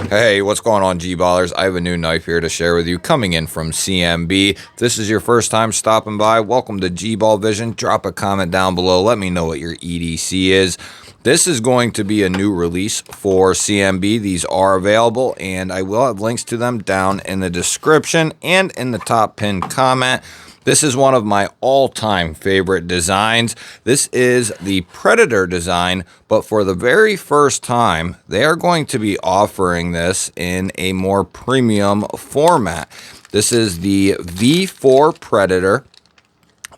Hey, what's going on, G-Ballers? I have a new knife here to share with you, coming in from CMB. If this is your first time stopping by, welcome to GBall Vision. Drop a comment down below. Let me know what your EDC is. This is going to be a new release for CMB. These are available, and I will have links to them down in the description and in the top pinned comment. This is one of my all-time favorite designs. This is the Predator design, but for the very first time, they are going to be offering this in a more premium format. This is the V4 Predator.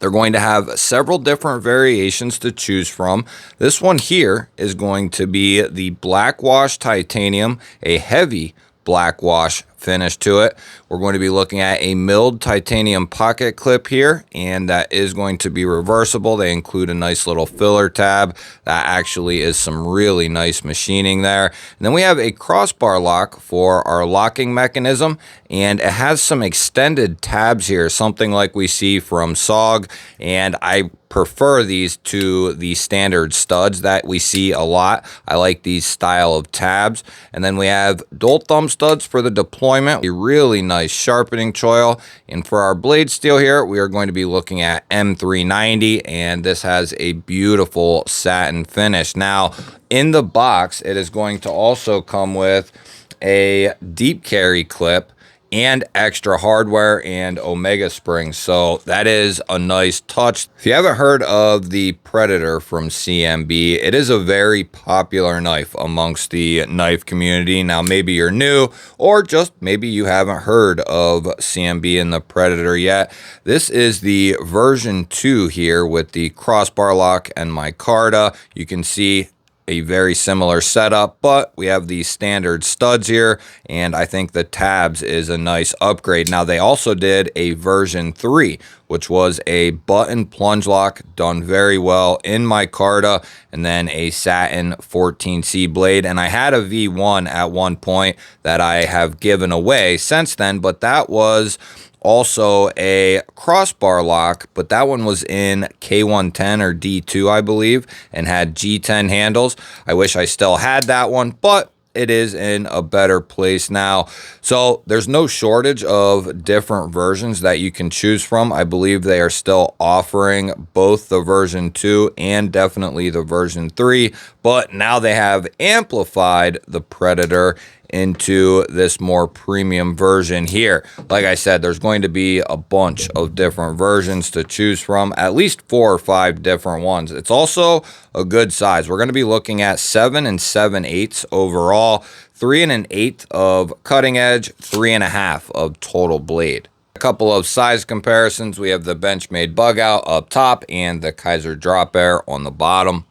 They're going to have several different variations to choose from. This one here is going to be the black wash titanium, a heavy black wash finish to it. We're going to be looking at a milled titanium pocket clip here, and that is going to be reversible. They include a nice little filler tab. That actually is some really nice machining there. And then we have a crossbar lock for our locking mechanism, and it has some extended tabs here, something like we see from SOG, and I prefer these to the standard studs that we see a lot. I like these style of tabs. And then we have dual thumb studs for the deployment, a really nice sharpening choil. And for our blade steel here, we are going to be looking at M390, and this has a beautiful satin finish. Now, in the box, it is going to also come with a deep carry clip and extra hardware and Omega springs, so that is a nice touch. If you haven't heard of the Predator from CMB, it is a very popular knife amongst the knife community. Now, maybe you're new, or just maybe you haven't heard of CMB and the Predator yet. This is the version 2 here with the crossbar lock and micarta. You can see a very similar setup, but we have these standard studs here, and I think the tabs is a nice upgrade. Now, they also did a version 3, which was a button plunge lock done very well in micarta, and then a satin 14C blade. And I had a V1 at one point that I have given away since then, but that was also a crossbar lock, but that one was in K110 or D2, I believe, and had G10 handles. I wish I still had that one, but it is in a better place now. So there's no shortage of different versions that you can choose from. I believe they are still offering both the version 2 and definitely the version 3, but now they have amplified the Predator into this more premium version here. Like I said, there's going to be a bunch of different versions to choose from, at least 4 or 5 different ones. It's also a good size. We're going to be looking at 7 7/8 overall, 3 1/8 of cutting edge, 3 1/2 of total blade. A couple of size comparisons. We have the Benchmade bug out up top and the Kaiser drop air on the bottom.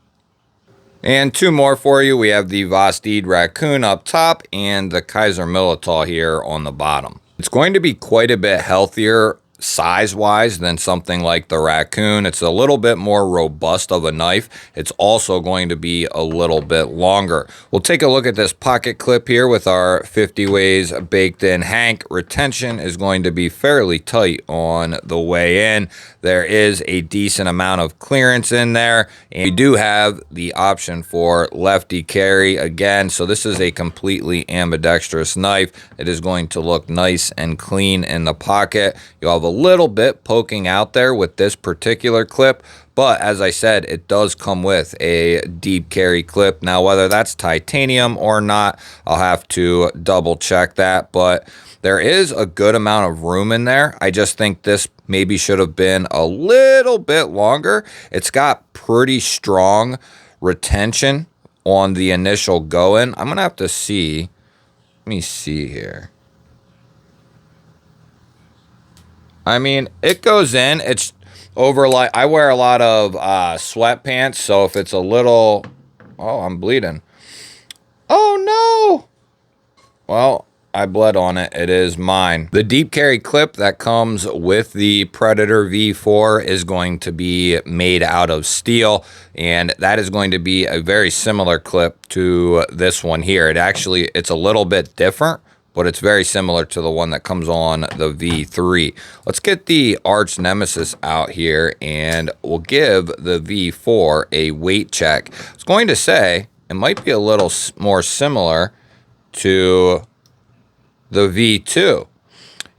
And 2 more for you. We have the Vastid Raccoon up top and the Kaiser Militao here on the bottom. It's going to be quite a bit healthier size-wise than something like the Raccoon. It's a little bit more robust of a knife. It's also going to be a little bit longer. We'll take a look at this pocket clip here with our 50 ways baked in hank. Retention is going to be fairly tight on the way in. There is a decent amount of clearance in there, and we do have the option for lefty carry again. So this is a completely ambidextrous knife. It is going to look nice and clean in the pocket. You'll have a little bit poking out there with this particular clip, but as I said, it does come with a deep carry clip. Now, whether that's titanium or not, I'll have to double check that, but there is a good amount of room in there. I just think this maybe should have been a little bit longer. It's got pretty strong retention on the initial go-in. I'm gonna have to see. Let me see here. I mean, it goes in. It's over, like, I wear a lot of sweatpants, so if it's a little... Oh, I'm bleeding. Oh, no! Well, I bled on it. It is mine. The deep carry clip that comes with the Predator V4 is going to be made out of steel, and that is going to be a very similar clip to this one here. It's a little bit different, but it's very similar to the one that comes on the V3. Let's get the arch nemesis out here, and we'll give the V4 a weight check. I was going to say it might be a little more similar to the V2.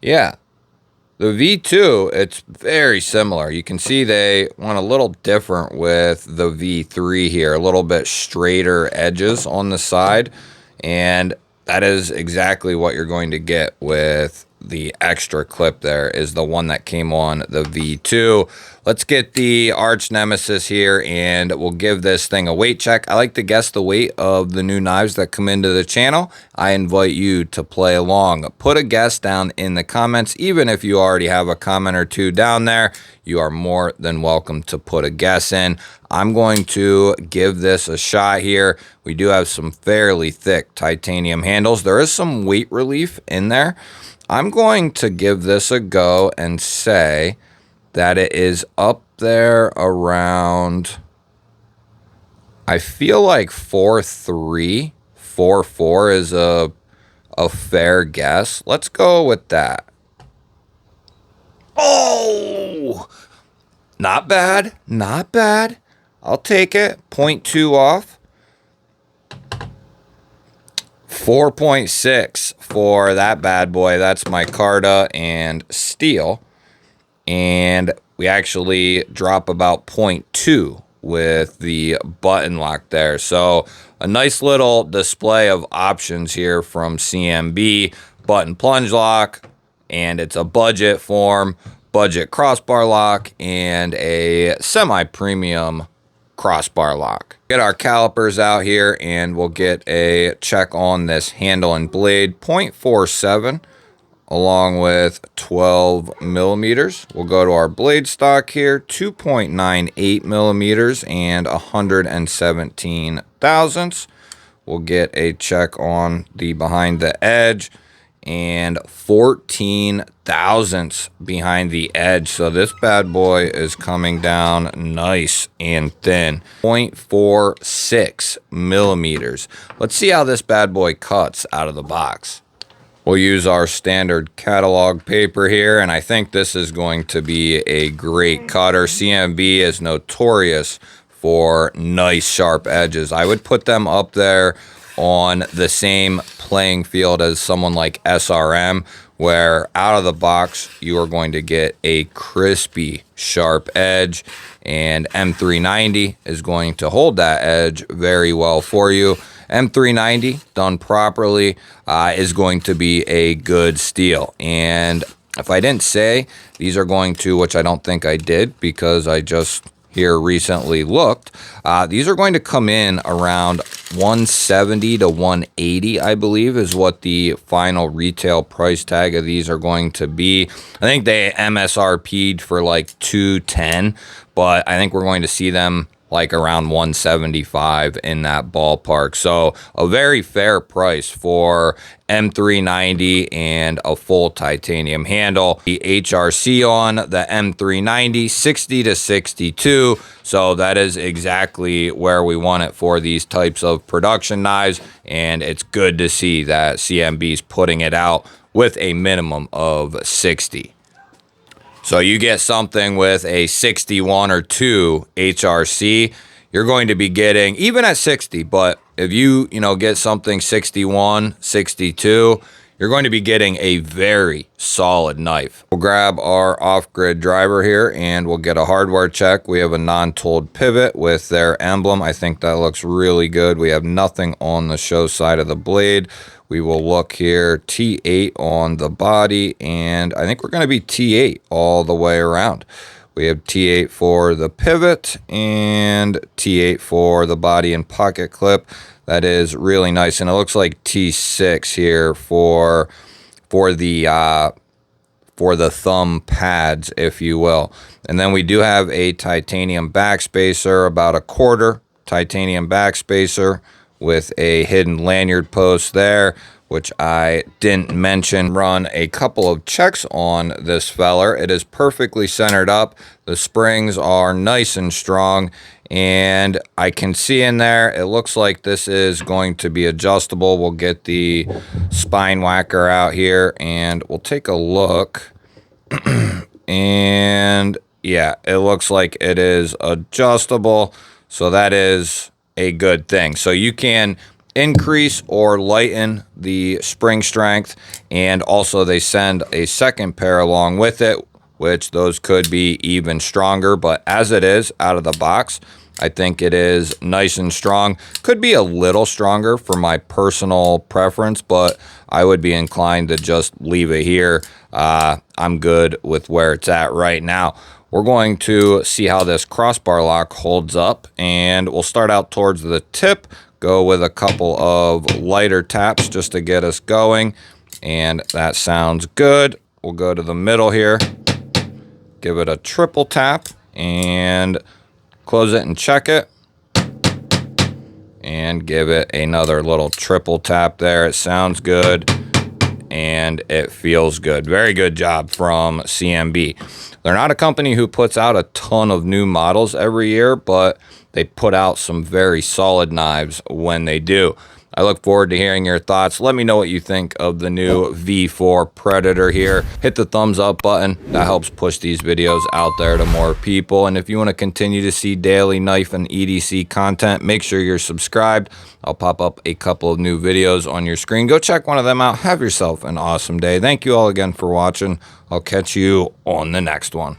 Yeah, the V2, it's very similar. You can see they went a little different with the V3 here, a little bit straighter edges on the side, and that is exactly what you're going to get with the extra clip there, is the one that came on the V2. Let's get the arch nemesis here, and we'll give this thing a weight check. I like to guess the weight of the new knives that come into the channel. I invite you to play along. Put a guess down in the comments. Even if you already have a comment or two down there, you are more than welcome to put a guess in. I'm going to give this a shot here. We do have some fairly thick titanium handles. There is some weight relief in there. I'm going to give this a go and say that it is up there around, I feel like 4.3, 4.4 is a fair guess. Let's go with that. Oh, not bad, not bad. I'll take it. 0.2 off. 4.6 for that bad boy. That's micarta and steel. And we actually drop about 0.2 with the button lock there. So a nice little display of options here from CMB. Button plunge lock, and it's a budget form, budget crossbar lock, and a semi-premium crossbar lock. Get our calipers out here, and we'll get a check on this handle and blade. 0.47 along with 12 millimeters. We'll go to our blade stock here, 2.98 millimeters and 117 thousandths. We'll get a check on the behind the edge, and 14 thousandths behind the edge. So this bad boy is coming down nice and thin. 0.46 millimeters. Let's see how this bad boy cuts out of the box. We'll use our standard catalog paper here, and I think this is going to be a great cutter. CMB is notorious for nice sharp edges. I would put them up there on the same playing field as someone like SRM, where out of the box you are going to get a crispy sharp edge, and M390 is going to hold that edge very well for you. M390 done properly is going to be a good steel. And if I didn't say, these are going to, which I don't think I did because I just here recently looked, these are going to come in around 170 to 180, I believe, is what the final retail price tag of these are going to be. I think they MSRP'd for like 210, but I think we're going to see them like around 175 in that ballpark. So a very fair price for M390 and a full titanium handle. The HRC on the M390, 60 to 62. So that is exactly where we want it for these types of production knives. And it's good to see that CMB's putting it out with a minimum of 60. So you get something with a 61 or 2 HRC, you're going to be getting, even at 60, but if you get something 61, 62, you're going to be getting a very solid knife. We'll grab our off-grid driver here, and we'll get a hardware check. We have a non-tooled pivot with their emblem. I think that looks really good. We have nothing on the show side of the blade. We will look here, T8 on the body, and I think we're going to be T8 all the way around. We have T8 for the pivot and T8 for the body and pocket clip. That is really nice, and it looks like T6 here for the thumb pads, if you will. And then we do have a titanium backspacer, about a quarter titanium backspacer, with a hidden lanyard post there, which I didn't mention. Run a couple of checks on this feller. It is perfectly centered up. The springs are nice and strong, and I can see in there, it looks like this is going to be adjustable. We'll get the spine whacker out here, and we'll take a look. And yeah, it looks like it is adjustable, so that is a good thing. So you can increase or lighten the spring strength, and also they send a second pair along with it, which those could be even stronger. But as it is out of the box, I think it is nice and strong. Could be a little stronger for my personal preference, but I would be inclined to just leave it here. I'm good with where it's at right now. We're going to see how this crossbar lock holds up, and we'll start out towards the tip, go with a couple of lighter taps just to get us going, and that sounds good. We'll go to the middle here, give it a triple tap, and close it and check it, and give it another little triple tap there. It sounds good and it feels good. Very good job from CMB. They're not a company who puts out a ton of new models every year, but they put out some very solid knives when they do. I look forward to hearing your thoughts. Let me know what you think of the new V4 Predator here. Hit the thumbs up button. That helps push these videos out there to more people. And if you want to continue to see daily knife and EDC content, make sure you're subscribed. I'll pop up a couple of new videos on your screen. Go check one of them out. Have yourself an awesome day. Thank you all again for watching. I'll catch you on the next one.